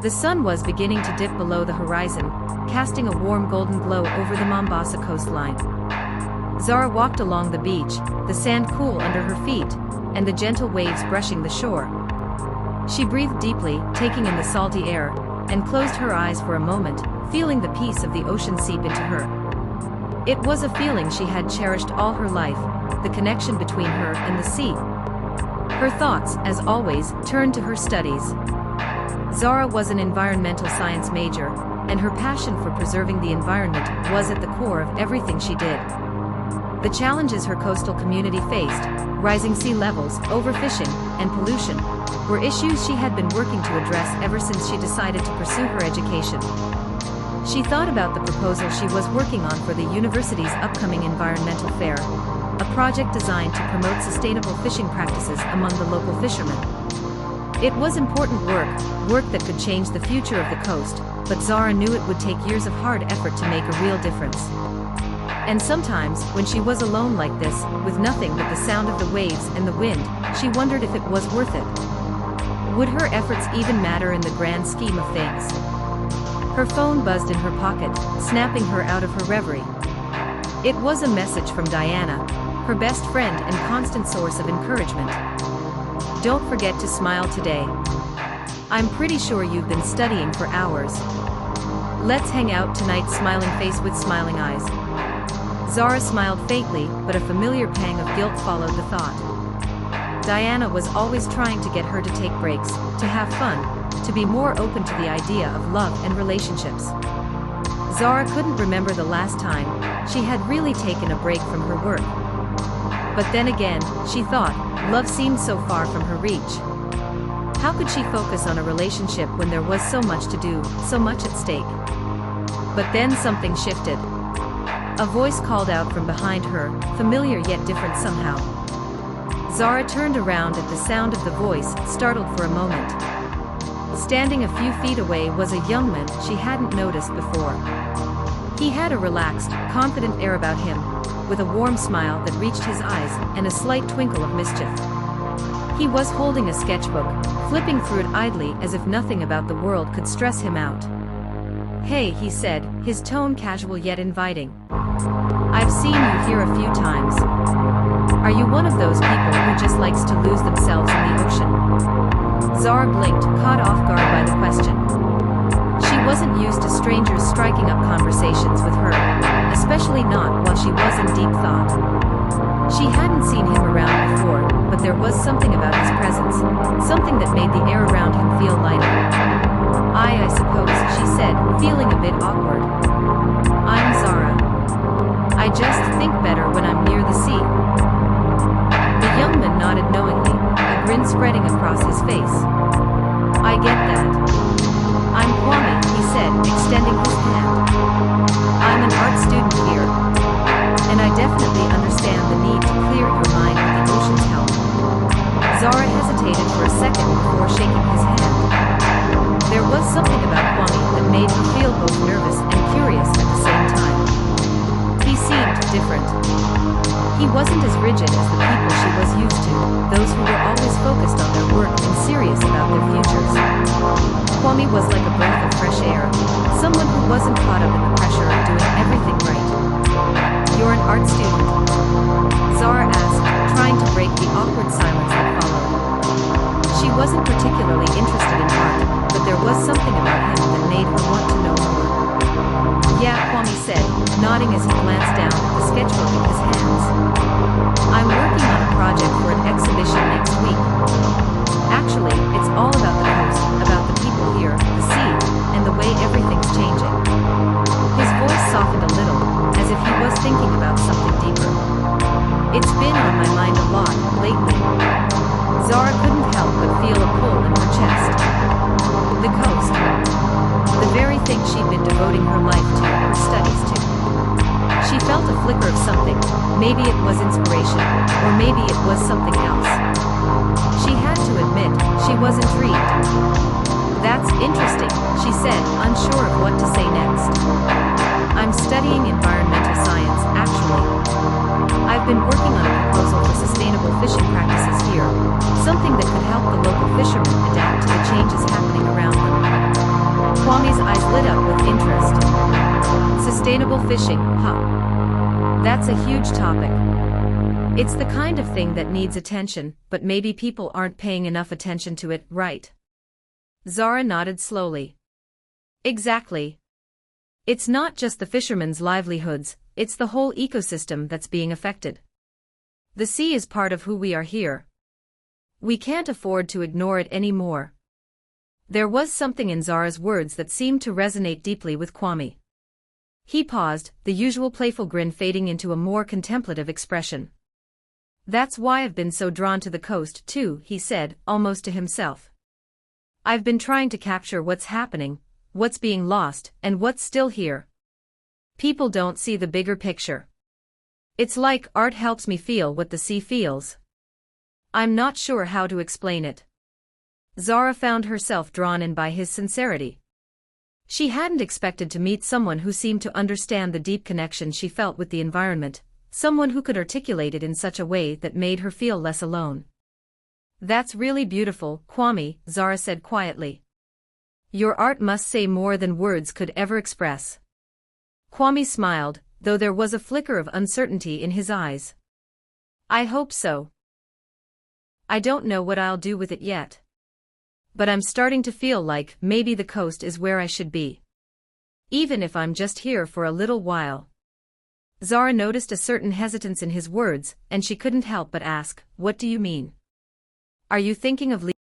The sun was beginning to dip below the horizon, casting a warm golden glow over the Mombasa coastline. Zara walked along the beach, the sand cool under her feet, and the gentle waves brushing the shore. She breathed deeply, taking in the salty air, and closed her eyes for a moment, feeling the peace of the ocean seep into her. It was a feeling she had cherished all her life, the connection between her and the sea. Her thoughts, as always, turned to her studies. Zara was an environmental science major, and her passion for preserving the environment was at the core of everything she did. The challenges her coastal community faced, rising sea levels, overfishing, and pollution, were issues she had been working to address ever since she decided to pursue her education. She thought about the proposal she was working on for the university's upcoming environmental fair, a project designed to promote sustainable fishing practices among the local fishermen. It was important work that could change the future of the coast, but Zara knew it would take years of hard effort to make a real difference. And sometimes, when she was alone like this, with nothing but the sound of the waves and the wind, she wondered if it was worth it. Would her efforts even matter in the grand scheme of things? Her phone buzzed in her pocket, snapping her out of her reverie. It was a message from Diana, her best friend and constant source of encouragement. "Don't forget to smile today. I'm pretty sure you've been studying for hours. Let's hang out tonight." Smiling face with smiling eyes. Zara smiled faintly, but a familiar pang of guilt followed the thought. Diana was always trying to get her to take breaks, to have fun, to be more open to the idea of love and relationships. Zara couldn't remember the last time she had really taken a break from her work. But then again, she thought, love seemed so far from her reach. How could she focus on a relationship when there was so much to do, so much at stake? But then something shifted. A voice called out from behind her, familiar yet different somehow. Zara turned around at the sound of the voice, startled for a moment. Standing a few feet away was a young man she hadn't noticed before. He had a relaxed, confident air about him, with a warm smile that reached his eyes and a slight twinkle of mischief. He was holding a sketchbook, flipping through it idly as if nothing about the world could stress him out. "Hey," he said, his tone casual yet inviting. "I've seen you here a few times. Are you one of those people who just likes to lose themselves in the ocean?" Zara blinked, caught off guard by the question. She wasn't used to strangers striking up conversations with her, especially not while she was in deep thought. She hadn't seen him around before, but there was something about his presence, something that made the air around him feel lighter. I suppose," she said, feeling a bit awkward. "I'm Zara. I just think better when I'm near the sea." The young man nodded knowingly, a grin spreading across his face. "I get that. I'm Kwame," he said, extending his hand. "I'm an art student here, and I definitely understand the need to clear your mind with the ocean's help." Zara hesitated for a second before shaking his hand. There was something about Kwame that made her feel both nervous and curious at the same time. He seemed different. He wasn't as rigid as the people she was used to, those who were always focused on their work and serious about their futures. Kwame was like a breath of fresh air, someone who wasn't caught up in the pressure of doing everything right. "You're an art student?" Zara asked, trying to break the awkward silence that followed. She wasn't particularly interested in art, but there was something about him that made her want to know more. "Yeah," Kwame said, nodding as he glanced down at the sketchbook in his hands. "I'm working on a project for an exhibition next week. Actually, it's all about the coast, about the people here, the sea, and the way everything's changing." His voice softened a little, as if he was thinking about something deeper. "It's been on my mind a lot, lately." Zara couldn't help but feel a pull in her chest. The coast. The very thing she'd been devoting her life to, her studies to. She felt a flicker of something, maybe it was inspiration, or maybe it was something else. She had to admit, she was intrigued. "That's interesting," she said, unsure of what to say next. "I'm studying environmental science, actually. I've been working on a proposal for sustainable fishing practices here, something that could help the local fishermen adapt to the changes happening around them." Kwame's eyes lit up with interest. Sustainable fishing, huh? That's a huge topic. It's the kind of thing that needs attention, but maybe people aren't paying enough attention to it, right? Zara nodded slowly. Exactly. It's not just the fishermen's livelihoods, it's the whole ecosystem that's being affected. The sea is part of who we are here. We can't afford to ignore it anymore. There was something in Zara's words that seemed to resonate deeply with Kwame. He paused, the usual playful grin fading into a more contemplative expression. That's why I've been so drawn to the coast too, he said, almost to himself. I've been trying to capture what's happening, what's being lost, and what's still here. People don't see the bigger picture. It's like art helps me feel what the sea feels. I'm not sure how to explain it. Zara found herself drawn in by his sincerity. She hadn't expected to meet someone who seemed to understand the deep connection she felt with the environment, someone who could articulate it in such a way that made her feel less alone. That's really beautiful, Kwame, Zara said quietly. Your art must say more than words could ever express. Kwame smiled, though there was a flicker of uncertainty in his eyes. I hope so. I don't know what I'll do with it yet. But I'm starting to feel like maybe the coast is where I should be. Even if I'm just here for a little while. Zara noticed a certain hesitance in his words, and she couldn't help but ask, what do you mean? Are you thinking of leaving?